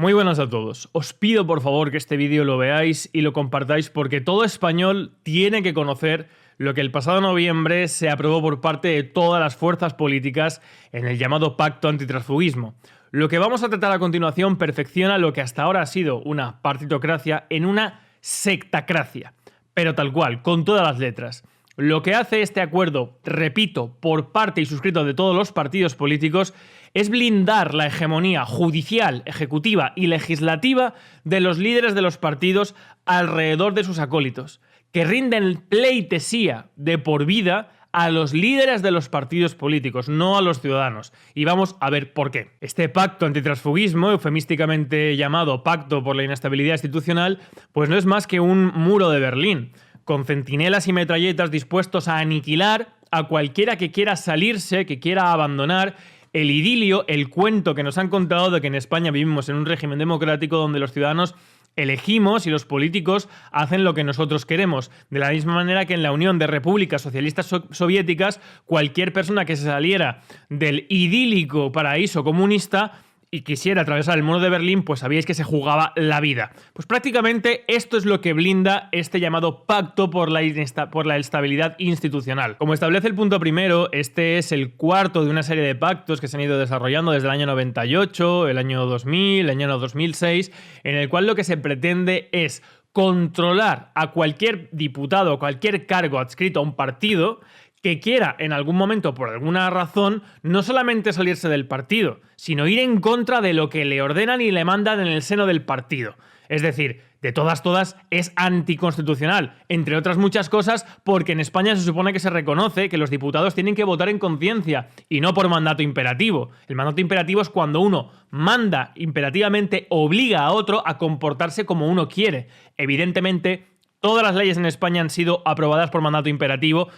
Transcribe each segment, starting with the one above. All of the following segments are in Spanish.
Muy buenas a todos. Os pido por favor que este vídeo lo veáis y lo compartáis porque todo español tiene que conocer lo que el pasado noviembre se aprobó por parte de todas las fuerzas políticas en el llamado Pacto Antitransfugismo. Lo que vamos a tratar a continuación perfecciona lo que hasta ahora ha sido una partitocracia en una sectacracia, pero tal cual, con todas las letras. Lo que hace este acuerdo, repito, por parte y suscrito de todos los partidos políticos, es blindar la hegemonía judicial, ejecutiva y legislativa de los líderes de los partidos alrededor de sus acólitos, que rinden pleitesía de por vida a los líderes de los partidos políticos, no a los ciudadanos. Y vamos a ver por qué. Este pacto antitransfugismo, eufemísticamente llamado Pacto por la Inestabilidad Institucional, pues no es más que un muro de Berlín, con centinelas y metralletas dispuestos a aniquilar a cualquiera que quiera salirse, que quiera abandonar el idilio, el cuento que nos han contado de que en España vivimos en un régimen democrático donde los ciudadanos elegimos y los políticos hacen lo que nosotros queremos. De la misma manera que en la Unión de Repúblicas Socialistas Soviéticas, cualquier persona que se saliera del idílico paraíso comunista y quisiera atravesar el muro de Berlín, pues sabíais que se jugaba la vida. Pues prácticamente esto es lo que blinda este llamado Pacto por la Estabilidad Institucional. Como establece el punto primero, este es el cuarto de una serie de pactos que se han ido desarrollando desde el año 98, el año 2000, el año 2006, en el cual lo que se pretende es controlar a cualquier diputado o cualquier cargo adscrito a un partido que quiera en algún momento, por alguna razón, no solamente salirse del partido, sino ir en contra de lo que le ordenan y le mandan en el seno del partido. Es decir, de todas, es anticonstitucional, entre otras muchas cosas, porque en España se supone que se reconoce que los diputados tienen que votar en conciencia y no por mandato imperativo. El mandato imperativo es cuando uno manda imperativamente, obliga a otro a comportarse como uno quiere. Evidentemente, todas las leyes en España han sido aprobadas por mandato imperativo,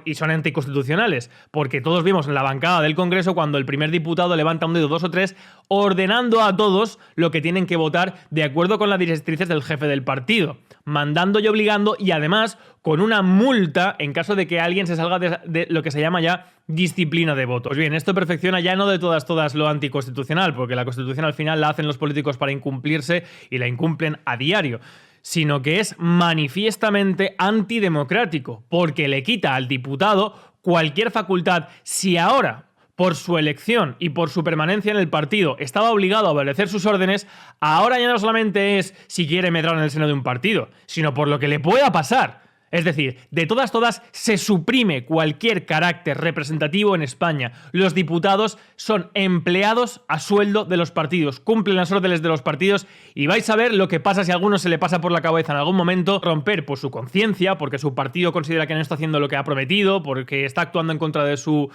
y son anticonstitucionales, porque todos vimos en la bancada del Congreso cuando el primer diputado levanta un dedo, dos o tres, ordenando a todos lo que tienen que votar de acuerdo con las directrices del jefe del partido, mandando y obligando, y además con una multa en caso de que alguien se salga de lo que se llama ya disciplina de voto. Pues bien, esto perfecciona ya no de todas lo anticonstitucional, porque la Constitución al final la hacen los políticos para incumplirse y la incumplen a diario, sino que es manifiestamente antidemocrático, porque le quita al diputado cualquier facultad. Si ahora, por su elección y por su permanencia en el partido, estaba obligado a obedecer sus órdenes, ahora ya no solamente es si quiere medrar en el seno de un partido, sino por lo que le pueda pasar. Es decir, de todas se suprime cualquier carácter representativo en España. Los diputados son empleados a sueldo de los partidos, cumplen las órdenes de los partidos y vais a ver lo que pasa si a alguno se le pasa por la cabeza en algún momento romper por su conciencia, porque su partido considera que no está haciendo lo que ha prometido, porque está actuando en contra de su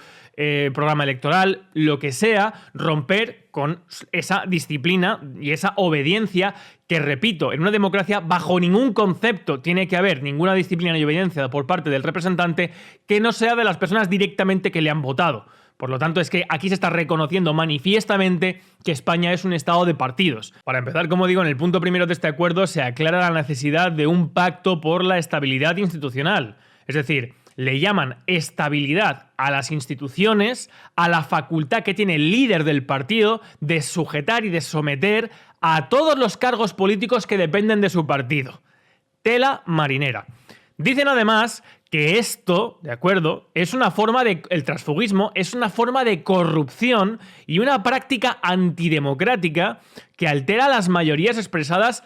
programa electoral, lo que sea, romper con esa disciplina y esa obediencia que, repito, en una democracia bajo ningún concepto tiene que haber ninguna disciplina ni obediencia por parte del representante que no sea de las personas directamente que le han votado. Por lo tanto, es que aquí se está reconociendo manifiestamente que España es un estado de partidos. Para empezar, como digo, en el punto primero de este acuerdo se aclara la necesidad de un pacto por la estabilidad institucional. Es decir, le llaman estabilidad a las instituciones, a la facultad que tiene el líder del partido de sujetar y de someter a todos los cargos políticos que dependen de su partido. Tela marinera. Dicen además que esto, ¿de acuerdo?, es una forma de... El transfugismo es una forma de corrupción y una práctica antidemocrática que altera las mayorías expresadas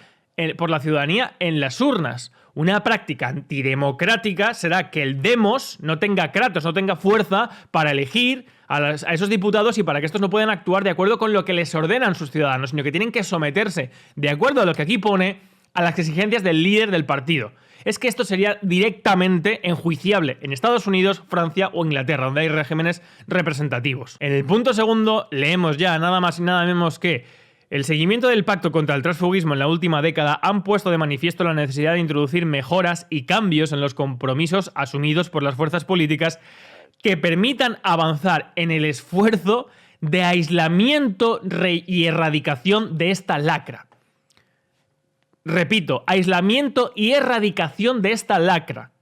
por la ciudadanía en las urnas. Una práctica antidemocrática será que el demos no tenga kratos, no tenga fuerza para elegir a esos diputados y para que estos no puedan actuar de acuerdo con lo que les ordenan sus ciudadanos, sino que tienen que someterse, de acuerdo a lo que aquí pone, a las exigencias del líder del partido. Es que esto sería directamente enjuiciable en Estados Unidos, Francia o Inglaterra, donde hay regímenes representativos. En el punto segundo leemos ya nada más y nada menos que el seguimiento del pacto contra el transfugismo en la última década han puesto de manifiesto la necesidad de introducir mejoras y cambios en los compromisos asumidos por las fuerzas políticas que permitan avanzar en el esfuerzo de aislamiento y erradicación de esta lacra. Repito, aislamiento y erradicación de esta lacra.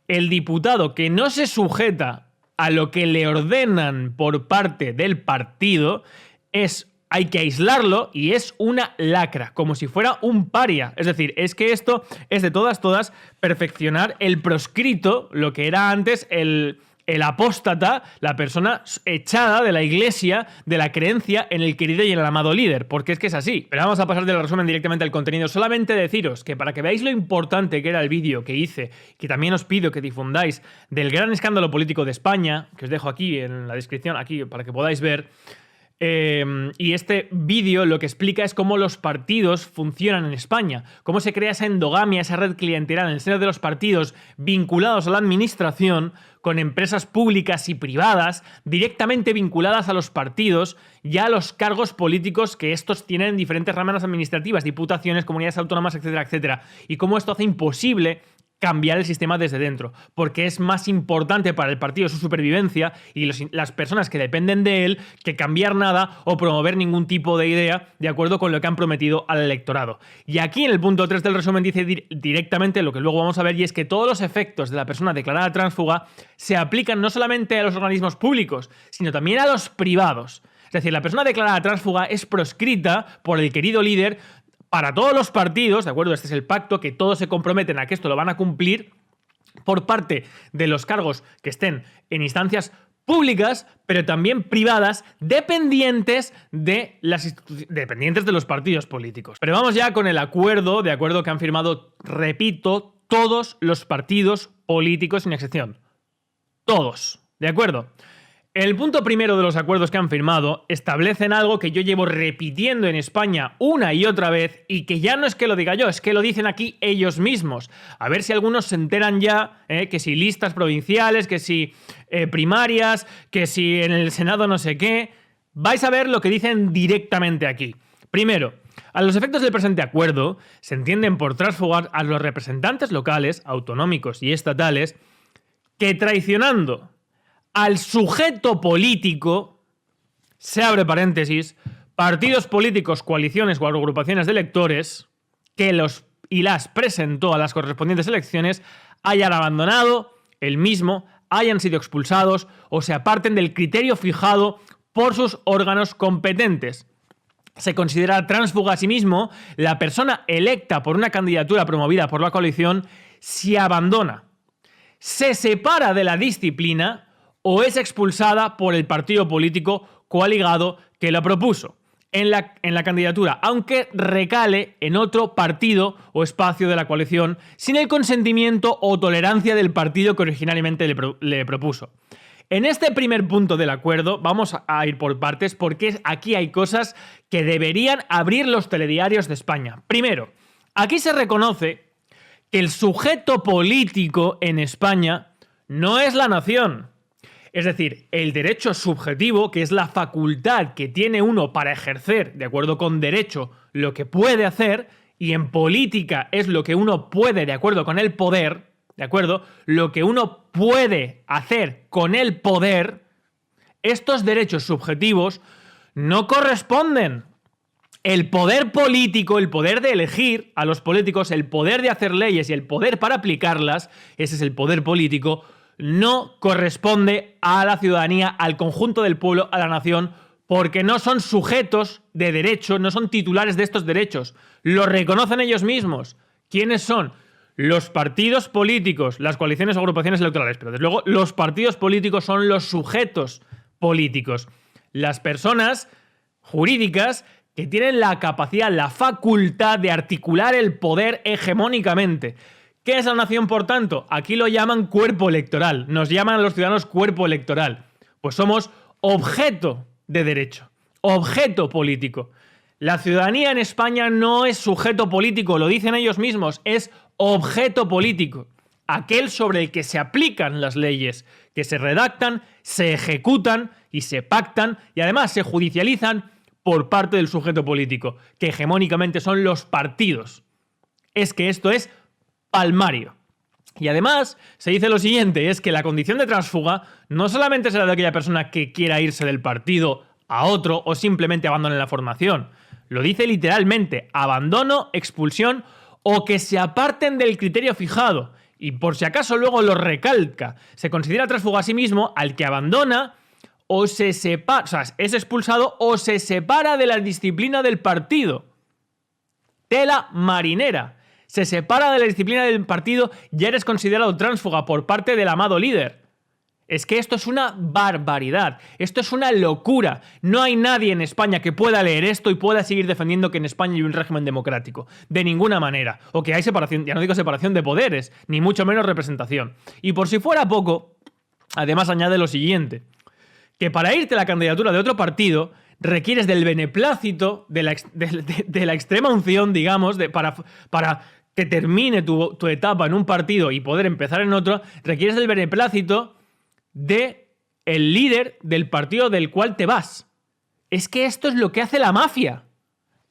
El diputado que no se sujeta a lo que le ordenan por parte del partido es hay que aislarlo y es una lacra, como si fuera un paria. Es decir, es que esto es de todas perfeccionar el proscrito, lo que era antes el apóstata, la persona echada de la iglesia, de la creencia en el querido y en el amado líder, porque es que es así. Pero vamos a pasar del resumen directamente al contenido. Solamente deciros que para que veáis lo importante que era el vídeo que hice, que también os pido que difundáis, del gran escándalo político de España, que os dejo aquí en la descripción, aquí para que podáis ver. Y este vídeo lo que explica es cómo los partidos funcionan en España, cómo se crea esa endogamia, esa red clientelar en el seno de los partidos vinculados a la administración, con empresas públicas y privadas directamente vinculadas a los partidos y a los cargos políticos que estos tienen en diferentes ramas administrativas, diputaciones, comunidades autónomas, etcétera, etcétera. Y cómo esto hace imposible cambiar el sistema desde dentro, porque es más importante para el partido su supervivencia y las personas que dependen de él que cambiar nada o promover ningún tipo de idea de acuerdo con lo que han prometido al electorado. Y aquí en el punto 3 del resumen dice directamente lo que luego vamos a ver, y es que todos los efectos de la persona declarada tránsfuga se aplican no solamente a los organismos públicos, sino también a los privados. Es decir, la persona declarada tránsfuga es proscrita por el querido líder para todos los partidos, ¿de acuerdo? Este es el pacto, que todos se comprometen a que esto lo van a cumplir por parte de los cargos que estén en instancias públicas, pero también privadas, dependientes de los partidos políticos. Pero vamos ya con el acuerdo, de acuerdo que han firmado, repito, todos los partidos políticos sin excepción. Todos, ¿de acuerdo? El punto primero de los acuerdos que han firmado establecen algo que yo llevo repitiendo en España una y otra vez y que ya no es que lo diga yo, es que lo dicen aquí ellos mismos. A ver si algunos se enteran ya, que si listas provinciales, que si primarias, que si en el Senado no sé qué. Vais a ver lo que dicen directamente aquí. Primero, a los efectos del presente acuerdo se entienden por tránsfugas a los representantes locales, autonómicos y estatales que, traicionando al sujeto político, se abre paréntesis, partidos políticos, coaliciones o agrupaciones de electores que los y las presentó a las correspondientes elecciones, hayan abandonado el mismo, hayan sido expulsados o se aparten del criterio fijado por sus órganos competentes. Se considera tránsfuga asimismo la persona electa por una candidatura promovida por la coalición si abandona, se separa de la disciplina o es expulsada por el partido político coaligado que la propuso en la candidatura, aunque recale en otro partido o espacio de la coalición sin el consentimiento o tolerancia del partido que originalmente le propuso. En este primer punto del acuerdo vamos a ir por partes, porque aquí hay cosas que deberían abrir los telediarios de España. Primero, aquí se reconoce que el sujeto político en España no es la nación. Es decir, el derecho subjetivo, que es la facultad que tiene uno para ejercer, de acuerdo con derecho, lo que puede hacer, y en política es lo que uno puede, de acuerdo con el poder, ¿de acuerdo? Lo que uno puede hacer con el poder, estos derechos subjetivos no corresponden. El poder político, el poder de elegir a los políticos, el poder de hacer leyes y el poder para aplicarlas, ese es el poder político, no corresponde a la ciudadanía, al conjunto del pueblo, a la nación, porque no son sujetos de derecho, no son titulares de estos derechos. Lo reconocen ellos mismos. ¿Quiénes son? Los partidos políticos, las coaliciones o agrupaciones electorales. Pero desde luego los partidos políticos son los sujetos políticos. Las personas jurídicas que tienen la capacidad, la facultad de articular el poder hegemónicamente. ¿Qué es la nación, por tanto? Aquí lo llaman cuerpo electoral. Nos llaman a los ciudadanos cuerpo electoral. Pues somos objeto de derecho, objeto político. La ciudadanía en España no es sujeto político, lo dicen ellos mismos, es objeto político. Aquel sobre el que se aplican las leyes, que se redactan, se ejecutan y se pactan y además se judicializan por parte del sujeto político, que hegemónicamente son los partidos. Es que esto es palmario. Y además se dice lo siguiente, es que la condición de tránsfuga no solamente será de aquella persona que quiera irse del partido a otro o simplemente abandone la formación. Lo dice literalmente, abandono, expulsión o que se aparten del criterio fijado. Y por si acaso luego lo recalca, se considera tránsfuga a sí mismo al que abandona o se separa, o sea, es expulsado o se separa de la disciplina del partido. Tela marinera. Se separa de la disciplina del partido, ya eres considerado tránsfuga por parte del amado líder. Es que esto es una barbaridad, esto es una locura. No hay nadie en España que pueda leer esto y pueda seguir defendiendo que en España hay un régimen democrático. De ninguna manera. O que hay separación, ya no digo separación de poderes, ni mucho menos representación. Y por si fuera poco, además añade lo siguiente, que para irte a la candidatura de otro partido requieres del beneplácito, de la extrema unción, digamos, para que termine tu etapa en un partido y poder empezar en otro, requieres del beneplácito de el líder del partido del cual te vas. Es que esto es lo que hace la mafia.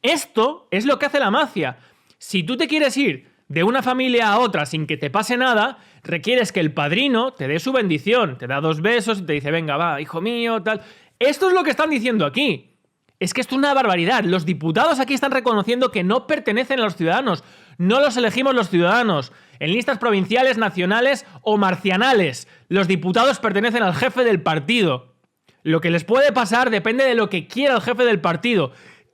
Esto es lo que hace la mafia. Si tú te quieres ir de una familia a otra sin que te pase nada, requieres que el padrino te dé su bendición, te da 2 besos y te dice, venga, va, hijo mío, tal. Esto es lo que están diciendo aquí. Es que esto es una barbaridad. Los diputados aquí están reconociendo que no pertenecen a los ciudadanos. No los elegimos los ciudadanos. En listas provinciales, nacionales o marcianales, los diputados pertenecen al jefe del partido. Lo que les puede pasar depende de lo que quiera el jefe del partido.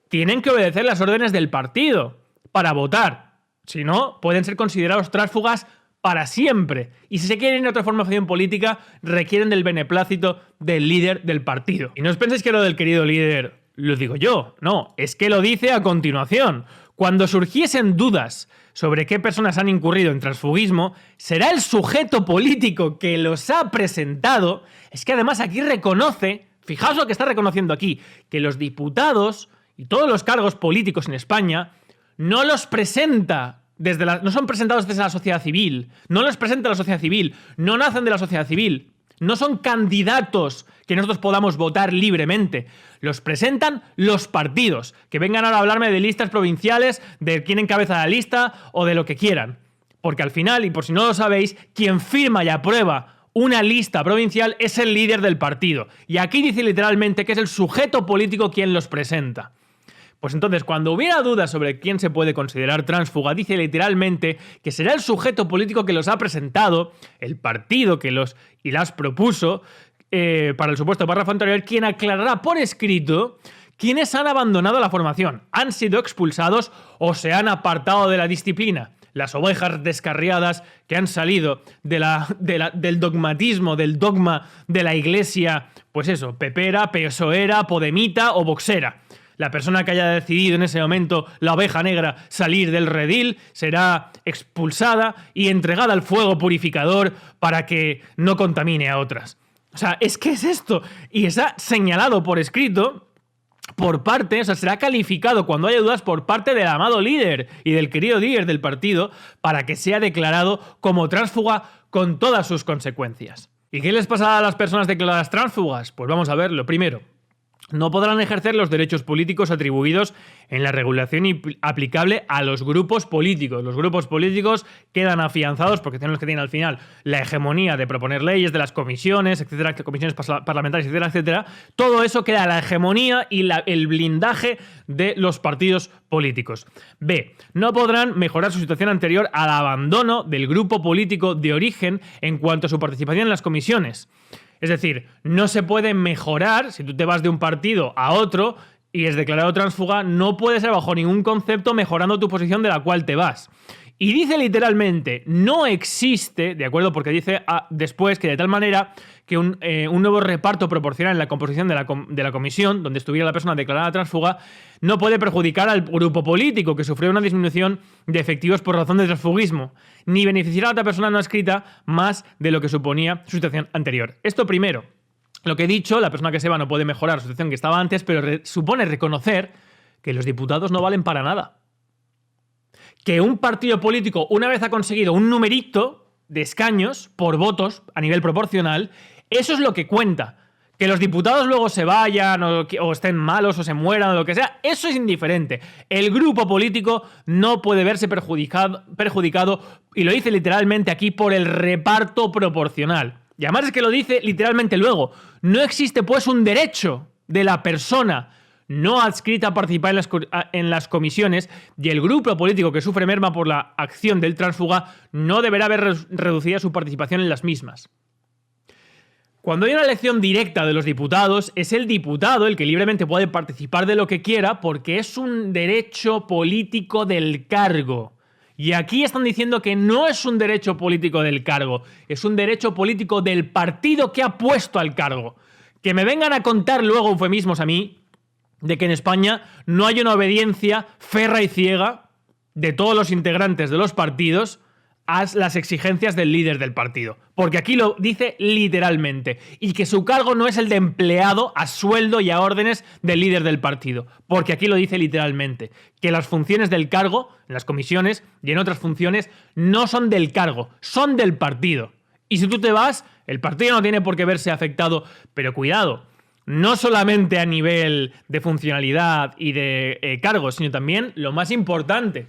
Tienen que obedecer las órdenes del partido para votar. Si no, pueden ser considerados tránsfugas para siempre. Y si se quieren ir a otra formación política, requieren del beneplácito del líder del partido. Y no os penséis que lo del querido líder lo digo yo. No, es que lo dice a continuación. Cuando surgiesen dudas sobre qué personas han incurrido en transfugismo, será el sujeto político que los ha presentado. Es que además aquí reconoce, fijaos lo que está reconociendo aquí, que los diputados y todos los cargos políticos en España no los presenta no son presentados desde la sociedad civil, no los presenta la sociedad civil, no nacen de la sociedad civil, no son candidatos que nosotros podamos votar libremente. Los presentan los partidos, que vengan ahora a hablarme de listas provinciales, de quién encabeza la lista o de lo que quieran. Porque al final, y por si no lo sabéis, quien firma y aprueba una lista provincial es el líder del partido. Y aquí dice literalmente que es el sujeto político quien los presenta. Pues entonces, cuando hubiera dudas sobre quién se puede considerar tránsfuga, dice literalmente que será el sujeto político que los ha presentado, el partido que las propuso, para el supuesto párrafo anterior, quien aclarará por escrito quiénes han abandonado la formación, han sido expulsados o se han apartado de la disciplina. Las ovejas descarriadas que han salido del dogmatismo, del dogma de la iglesia, pues eso, pepera, pesoera, podemita o boxera. La persona que haya decidido en ese momento, la oveja negra, salir del redil, será expulsada y entregada al fuego purificador para que no contamine a otras. O sea, es que es esto. Y está señalado por escrito, por parte, o sea, será calificado cuando haya dudas por parte del amado líder y del querido líder del partido para que sea declarado como tránsfuga con todas sus consecuencias. ¿Y qué les pasará a las personas declaradas tránsfugas? Pues vamos a verlo. Primero, no podrán ejercer los derechos políticos atribuidos en la regulación aplicable a los grupos políticos. Los grupos políticos quedan afianzados porque son los que tienen al final la hegemonía de proponer leyes, de las comisiones, etcétera, comisiones parlamentarias, etcétera, etcétera. Todo eso queda a la hegemonía y el blindaje de los partidos políticos. B. No podrán mejorar su situación anterior al abandono del grupo político de origen en cuanto a su participación en las comisiones. Es decir, no se puede mejorar, si tú te vas de un partido a otro y es declarado tránsfuga, no puede ser bajo ningún concepto mejorando tu posición de la cual te vas. Y dice literalmente, no existe, ¿de acuerdo? Porque dice después que de tal manera que un nuevo reparto proporcional en la composición de la comisión, donde estuviera la persona declarada tránsfuga, no puede perjudicar al grupo político que sufrió una disminución de efectivos por razón de transfugismo, ni beneficiar a otra persona no adscrita más de lo que suponía su situación anterior. Esto primero. Lo que he dicho, la persona que se va no puede mejorar la situación que estaba antes, pero supone reconocer que los diputados no valen para nada. Que un partido político, una vez ha conseguido un numerito de escaños por votos a nivel proporcional, eso es lo que cuenta. Que los diputados luego se vayan o estén malos o se mueran o lo que sea, eso es indiferente. El grupo político no puede verse perjudicado y lo dice literalmente aquí por el reparto proporcional. Y además es que lo dice literalmente luego. No existe pues un derecho de la persona no adscrita a participar en las comisiones y el grupo político que sufre merma por la acción del tránsfuga no deberá ver reducida su participación en las mismas. Cuando hay una elección directa de los diputados, es el diputado el que libremente puede participar de lo que quiera porque es un derecho político del cargo. Y aquí están diciendo que no es un derecho político del cargo, es un derecho político del partido que ha puesto al cargo. Que me vengan a contar luego eufemismos a mí de que en España no hay una obediencia ferra y ciega de todos los integrantes de los partidos a las exigencias del líder del partido. Porque aquí lo dice literalmente. Y que su cargo no es el de empleado a sueldo y a órdenes del líder del partido. Porque aquí lo dice literalmente. Que las funciones del cargo, en las comisiones y en otras funciones, no son del cargo, son del partido. Y si tú te vas, el partido no tiene por qué verse afectado. Pero cuidado, no solamente a nivel de funcionalidad y de cargos, sino también, lo más importante,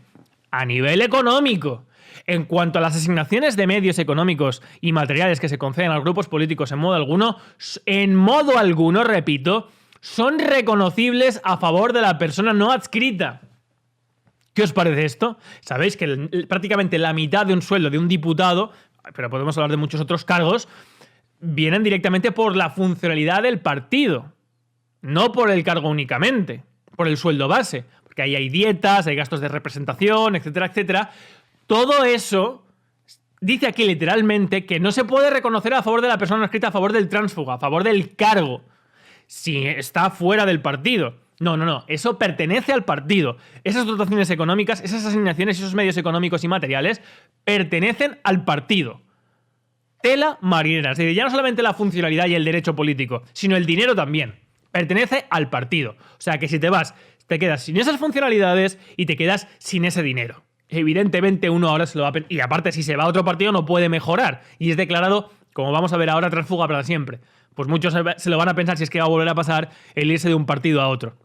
a nivel económico. En cuanto a las asignaciones de medios económicos y materiales que se conceden a los grupos políticos en modo alguno, repito, son reconocibles a favor de la persona no adscrita. ¿Qué os parece esto? Sabéis que prácticamente la mitad de un sueldo de un diputado, pero podemos hablar de muchos otros cargos, vienen directamente por la funcionalidad del partido, no por el cargo únicamente, por el sueldo base, porque ahí hay dietas, hay gastos de representación, etcétera, etcétera. Todo eso dice aquí literalmente que no se puede reconocer a favor de la persona no adscrita, a favor del tránsfuga, a favor del cargo, si está fuera del partido. No, eso pertenece al partido. Esas dotaciones económicas, esas asignaciones, esos medios económicos y materiales pertenecen al partido. Tela marinera. Es decir, ya no solamente la funcionalidad y el derecho político, sino el dinero también. Pertenece al partido. O sea que si te vas, te quedas sin esas funcionalidades y te quedas sin ese dinero. Evidentemente uno ahora se lo va a... Y aparte, si se va a otro partido no puede mejorar. Y es declarado, como vamos a ver ahora, tránsfuga para siempre. Pues muchos se lo van a pensar si es que va a volver a pasar el irse de un partido a otro.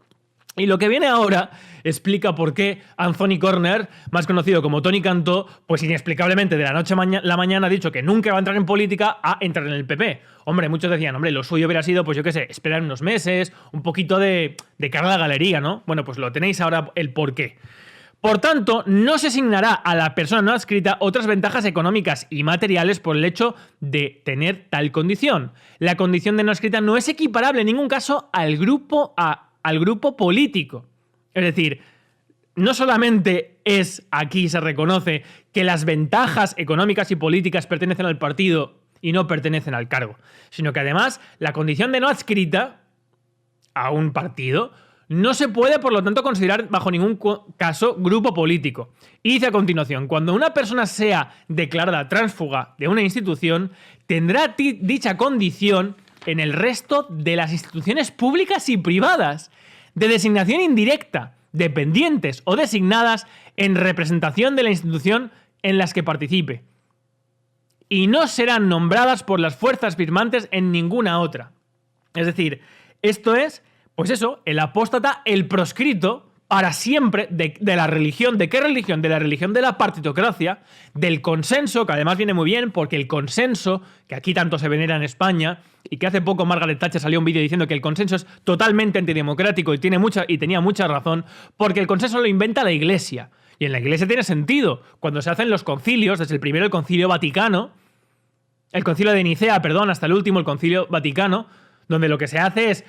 Y lo que viene ahora explica por qué Anthony Corner, más conocido como Tony Cantó, pues inexplicablemente de la noche a la mañana ha dicho que nunca va a entrar en política a entrar en el PP. Hombre, muchos decían, lo suyo hubiera sido, pues yo qué sé, esperar unos meses, un poquito de cara a la galería, ¿no? Bueno, pues lo tenéis ahora el por qué. Por tanto, no se asignará a la persona no adscrita otras ventajas económicas y materiales por el hecho de tener tal condición. La condición de no adscrita no es equiparable en ningún caso al grupo político. Es decir, no solamente aquí se reconoce que las ventajas económicas y políticas pertenecen al partido y no pertenecen al cargo, sino que además la condición de no adscrita a un partido no se puede, por lo tanto, considerar bajo ningún caso grupo político. Y dice a continuación, cuando una persona sea declarada tránsfuga de una institución, tendrá dicha condición en el resto de las instituciones públicas y privadas, de designación indirecta, dependientes o designadas en representación de la institución en las que participe. Y no serán nombradas por las fuerzas firmantes en ninguna otra. Es decir, esto es... Pues eso, el apóstata, el proscrito, para siempre, de la religión. ¿De qué religión? De la religión de la partitocracia, del consenso, que además viene muy bien, porque el consenso, que aquí tanto se venera en España, y que hace poco Margaret Thatcher salió un vídeo diciendo que el consenso es totalmente antidemocrático y tenía mucha razón, porque el consenso lo inventa la Iglesia. Y en la Iglesia tiene sentido. Cuando se hacen los concilios, desde el primero el Concilio Vaticano, el Concilio de Nicea, perdón, hasta el último, el Concilio Vaticano, donde lo que se hace es...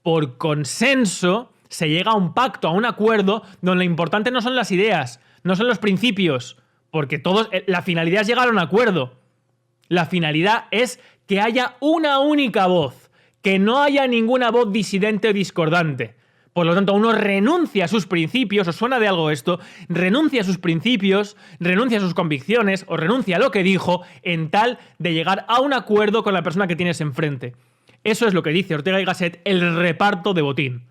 Por consenso se llega a un pacto, a un acuerdo, donde lo importante no son las ideas, no son los principios, porque la finalidad es llegar a un acuerdo. La finalidad es que haya una única voz, que no haya ninguna voz disidente o discordante. Por lo tanto, uno renuncia a sus principios, ¿os suena de algo esto? Renuncia a sus principios, renuncia a sus convicciones o renuncia a lo que dijo en tal de llegar a un acuerdo con la persona que tienes enfrente. Eso es lo que dice Ortega y Gasset, el reparto de botín.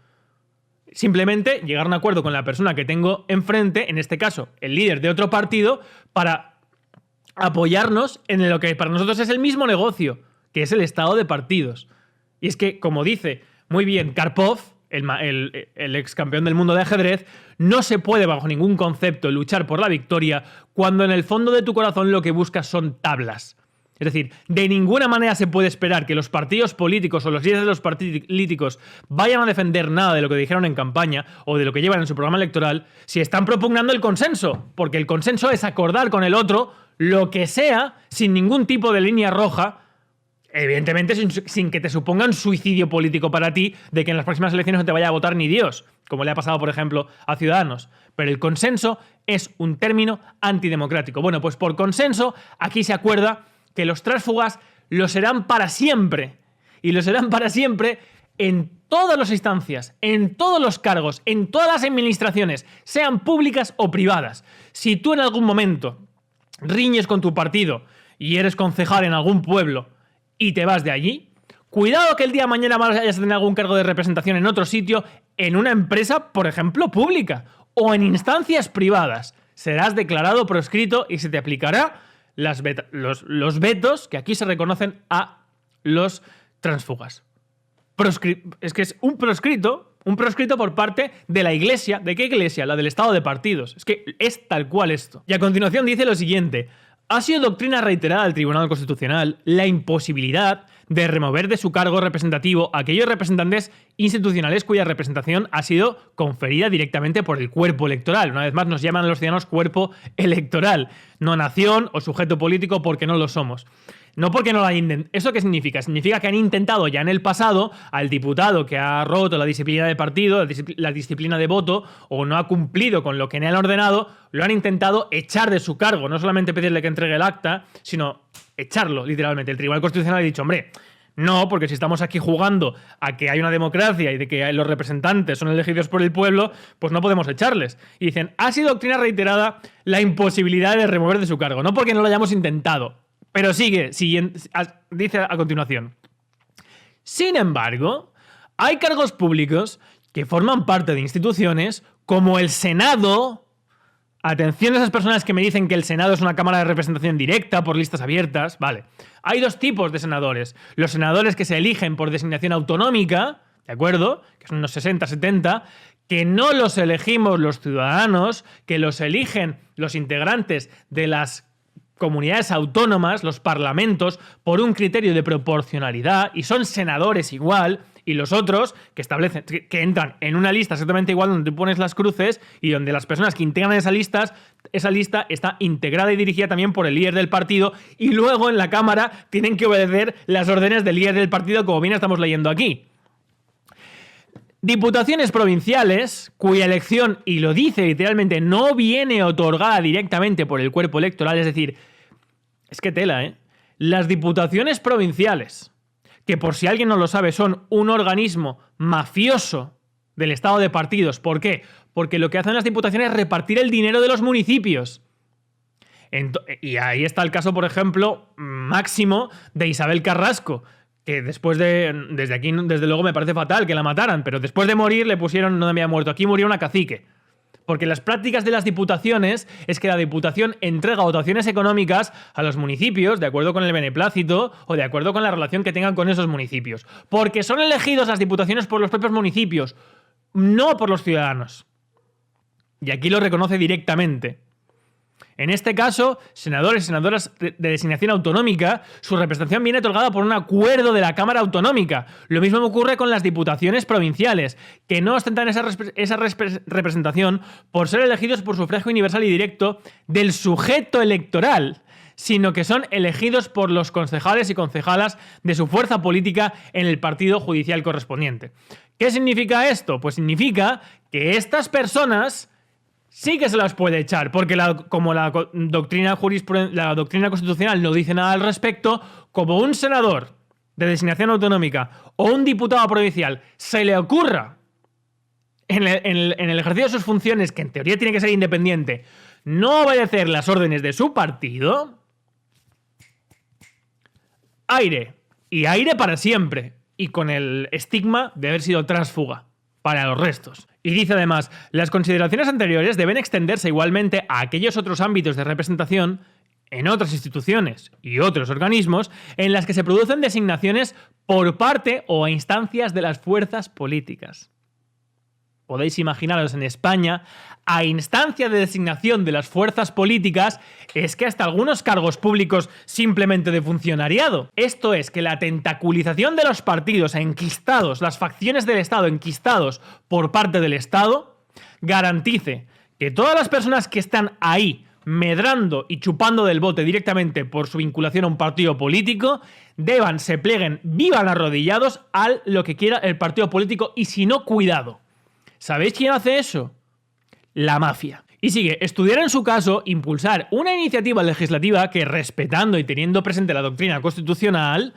Simplemente llegar a un acuerdo con la persona que tengo enfrente, en este caso el líder de otro partido, para apoyarnos en lo que para nosotros es el mismo negocio, que es el estado de partidos. Y es que, como dice muy bien Karpov, el ex campeón del mundo de ajedrez, no se puede bajo ningún concepto luchar por la victoria cuando en el fondo de tu corazón lo que buscas son tablas. Es decir, de ninguna manera se puede esperar que los partidos políticos o los líderes de los partidos políticos vayan a defender nada de lo que dijeron en campaña o de lo que llevan en su programa electoral si están propugnando el consenso, porque el consenso es acordar con el otro lo que sea sin ningún tipo de línea roja Evidentemente sin que te suponga un suicidio político para ti de que en las próximas elecciones no te vaya a votar ni Dios, como le ha pasado, por ejemplo, a Ciudadanos. Pero el consenso es un término antidemocrático. Bueno, pues por consenso, aquí se acuerda que los tránsfugas lo serán para siempre. Y lo serán para siempre en todas las instancias, en todos los cargos, en todas las administraciones, sean públicas o privadas. Si tú en algún momento riñes con tu partido y eres concejal en algún pueblo y te vas de allí, cuidado que el día de mañana vayas a tener algún cargo de representación en otro sitio, en una empresa, por ejemplo, pública o en instancias privadas. Serás declarado proscrito y se te aplicará los vetos que aquí se reconocen a los tránsfugas. Es que es un proscrito por parte de la Iglesia. ¿De qué Iglesia? La del Estado de partidos. Es que es tal cual esto. Y a continuación dice lo siguiente: ha sido doctrina reiterada del Tribunal Constitucional la imposibilidad de remover de su cargo representativo a aquellos representantes institucionales cuya representación ha sido conferida directamente por el cuerpo electoral. Una vez más nos llaman a los ciudadanos cuerpo electoral, no nación o sujeto político, porque no lo somos. No porque no lo hayan intentado. ¿Eso qué significa? Significa que han intentado ya en el pasado al diputado que ha roto la disciplina de partido, la disciplina de voto, o no ha cumplido con lo que le han ordenado, lo han intentado echar de su cargo. No solamente pedirle que entregue el acta, sino echarlo, literalmente. El Tribunal Constitucional ha dicho, hombre, no, porque si estamos aquí jugando a que hay una democracia y de que los representantes son elegidos por el pueblo, pues no podemos echarles. Y dicen, ha sido doctrina reiterada la imposibilidad de remover de su cargo. No porque no lo hayamos intentado. Pero dice a continuación. Sin embargo, hay cargos públicos que forman parte de instituciones como el Senado. Atención a esas personas que me dicen que el Senado es una cámara de representación directa por listas abiertas. Vale. Hay dos tipos de senadores. Los senadores que se eligen por designación autonómica, ¿de acuerdo? Que son unos 60, 70, que no los elegimos los ciudadanos, que los eligen los integrantes de las comunidades autónomas, los parlamentos, por un criterio de proporcionalidad, y son senadores igual, y los otros que establecen, que entran en una lista exactamente igual donde tú pones las cruces y donde las personas que integran esa lista está integrada y dirigida también por el líder del partido, y luego en la Cámara tienen que obedecer las órdenes del líder del partido, como bien estamos leyendo aquí. Diputaciones provinciales, cuya elección, y lo dice literalmente, no viene otorgada directamente por el cuerpo electoral, es decir, es que tela, ¿eh? Las diputaciones provinciales, que por si alguien no lo sabe, son un organismo mafioso del Estado de partidos. ¿Por qué? Porque lo que hacen las diputaciones es repartir el dinero de los municipios. Y ahí está el caso, por ejemplo, máximo de Isabel Carrasco, que desde aquí, desde luego me parece fatal que la mataran, pero después de morir le pusieron, no había muerto, aquí murió una cacique. Porque las prácticas de las diputaciones es que la diputación entrega dotaciones económicas a los municipios de acuerdo con el beneplácito o de acuerdo con la relación que tengan con esos municipios. Porque son elegidos las diputaciones por los propios municipios, no por los ciudadanos. Y aquí lo reconoce directamente. En este caso, senadores y senadoras de designación autonómica, su representación viene otorgada por un acuerdo de la Cámara Autonómica. Lo mismo me ocurre con las diputaciones provinciales, que no ostentan esa representación por ser elegidos por sufragio universal y directo del sujeto electoral, sino que son elegidos por los concejales y concejalas de su fuerza política en el partido judicial correspondiente. ¿Qué significa esto? Pues significa que estas personas sí que se las puede echar, porque como la doctrina constitucional no dice nada al respecto, como un senador de designación autonómica o un diputado provincial se le ocurra en el ejercicio de sus funciones, que en teoría tiene que ser independiente, no obedecer las órdenes de su partido, aire, y aire para siempre, y con el estigma de haber sido tránsfuga para los restos. Y dice además, las consideraciones anteriores deben extenderse igualmente a aquellos otros ámbitos de representación en otras instituciones y otros organismos en las que se producen designaciones por parte o a instancias de las fuerzas políticas. Podéis imaginaros en España, a instancia de designación de las fuerzas políticas, es que hasta algunos cargos públicos simplemente de funcionariado. Esto es que la tentaculización de los partidos enquistados, las facciones del Estado enquistados por parte del Estado, garantice que todas las personas que están ahí medrando y chupando del bote directamente por su vinculación a un partido político, deban, se pleguen, vivan arrodillados a lo que quiera el partido político y si no, cuidado. ¿Sabéis quién hace eso? La mafia. Y sigue, estudiar en su caso, impulsar una iniciativa legislativa que, respetando y teniendo presente la doctrina constitucional,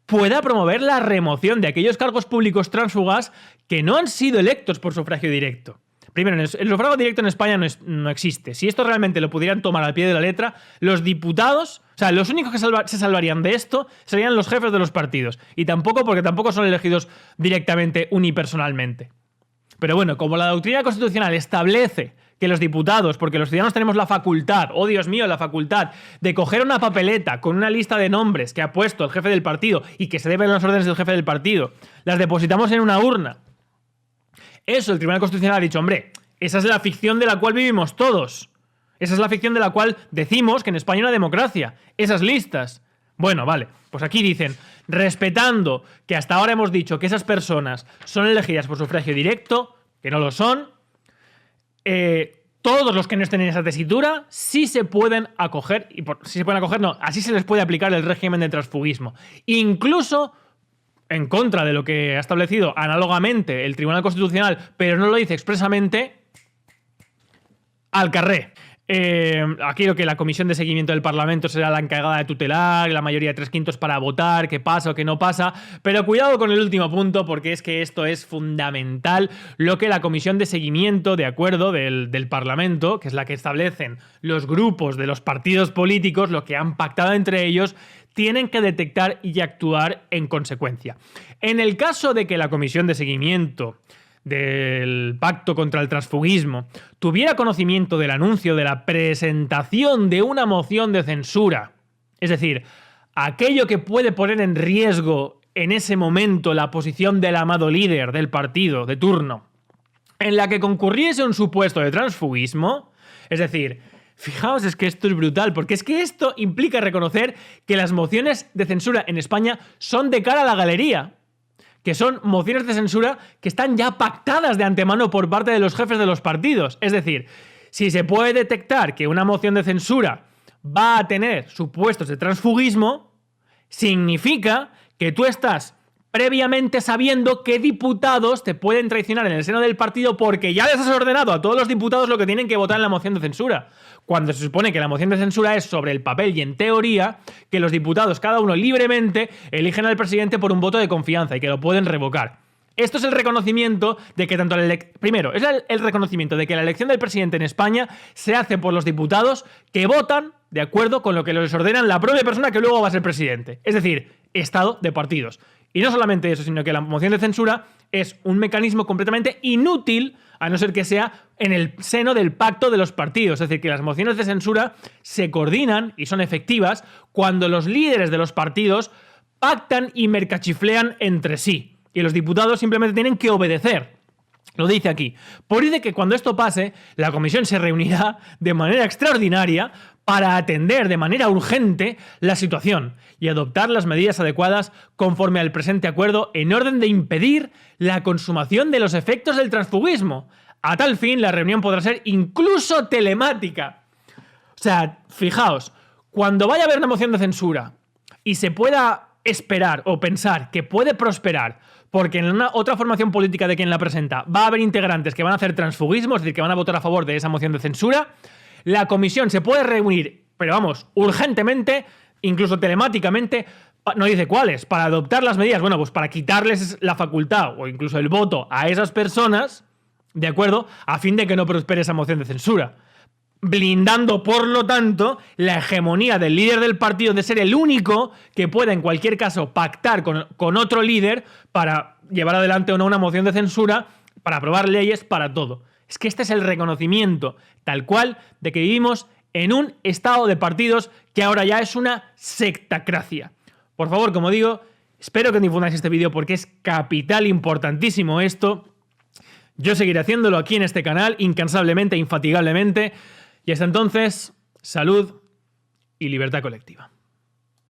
pueda promover la remoción de aquellos cargos públicos tránsfugas que no han sido electos por sufragio directo. Primero, el sufragio directo en España no existe. Si esto realmente lo pudieran tomar al pie de la letra, los diputados, o sea, los únicos que se salvarían de esto serían los jefes de los partidos. Y tampoco, porque tampoco son elegidos directamente unipersonalmente. Pero bueno, como la doctrina constitucional establece que los diputados, porque los ciudadanos tenemos la facultad, oh Dios mío, la facultad de coger una papeleta con una lista de nombres que ha puesto el jefe del partido y que se deben las órdenes del jefe del partido, las depositamos en una urna. Eso el Tribunal Constitucional ha dicho, hombre, esa es la ficción de la cual vivimos todos. Esa es la ficción de la cual decimos que en España hay una democracia. Esas listas. Bueno, vale, pues aquí dicen, respetando que hasta ahora hemos dicho que esas personas son elegidas por sufragio directo, que no lo son, todos los que no estén en esa tesitura sí se pueden acoger, así se les puede aplicar el régimen de transfugismo. Incluso en contra de lo que ha establecido análogamente el Tribunal Constitucional, pero no lo dice expresamente, al carré. Aquí lo que la comisión de seguimiento del Parlamento será la encargada de tutelar, la mayoría de 3/5 para votar, qué pasa o qué no pasa, pero cuidado con el último punto porque es que esto es fundamental, lo que la comisión de seguimiento de acuerdo del Parlamento, que es la que establecen los grupos de los partidos políticos, lo que han pactado entre ellos, tienen que detectar y actuar en consecuencia. En el caso de que la comisión de seguimiento del pacto contra el transfugismo tuviera conocimiento del anuncio de la presentación de una moción de censura, es decir, aquello que puede poner en riesgo en ese momento la posición del amado líder del partido de turno, en la que concurriese un supuesto de transfugismo, es decir, fijaos, es que esto es brutal, porque es que esto implica reconocer que las mociones de censura en España son de cara a la galería, que son mociones de censura que están ya pactadas de antemano por parte de los jefes de los partidos. Es decir, si se puede detectar que una moción de censura va a tener supuestos de transfugismo, significa que tú estás previamente sabiendo qué diputados te pueden traicionar en el seno del partido porque ya les has ordenado a todos los diputados lo que tienen que votar en la moción de censura. Cuando se supone que la moción de censura es sobre el papel y en teoría que los diputados, cada uno libremente, eligen al presidente por un voto de confianza y que lo pueden revocar. Esto es el reconocimiento de que tanto primero, es el reconocimiento de que la elección del presidente en España se hace por los diputados que votan de acuerdo con lo que les ordenan la propia persona que luego va a ser presidente. Es decir, estado de partidos. Y no solamente eso, sino que la moción de censura es un mecanismo completamente inútil a no ser que sea en el seno del pacto de los partidos. Es decir, que las mociones de censura se coordinan y son efectivas cuando los líderes de los partidos pactan y mercachiflean entre sí. Y los diputados simplemente tienen que obedecer. Lo dice aquí. Por ello que cuando esto pase, la comisión se reunirá de manera extraordinaria para atender de manera urgente la situación y adoptar las medidas adecuadas conforme al presente acuerdo en orden de impedir la consumación de los efectos del transfugismo. A tal fin, la reunión podrá ser incluso telemática. O sea, fijaos, cuando vaya a haber una moción de censura y se pueda esperar o pensar que puede prosperar porque en una otra formación política de quien la presenta va a haber integrantes que van a hacer transfugismo, es decir, que van a votar a favor de esa moción de censura, la comisión se puede reunir, pero vamos, urgentemente, incluso telemáticamente, no dice cuáles, para adoptar las medidas, bueno, pues para quitarles la facultad o incluso el voto a esas personas, ¿de acuerdo?, a fin de que no prospere esa moción de censura. Blindando, por lo tanto, la hegemonía del líder del partido de ser el único que pueda, en cualquier caso, pactar con otro líder para llevar adelante o no una moción de censura, para aprobar leyes, para todo. Es que este es el reconocimiento, tal cual, de que vivimos en un estado de partidos que ahora ya es una sectacracia. Por favor, como digo, espero que difundáis este vídeo porque es capital, importantísimo esto. Yo seguiré haciéndolo aquí en este canal, incansablemente, infatigablemente. Y hasta entonces, salud y libertad colectiva.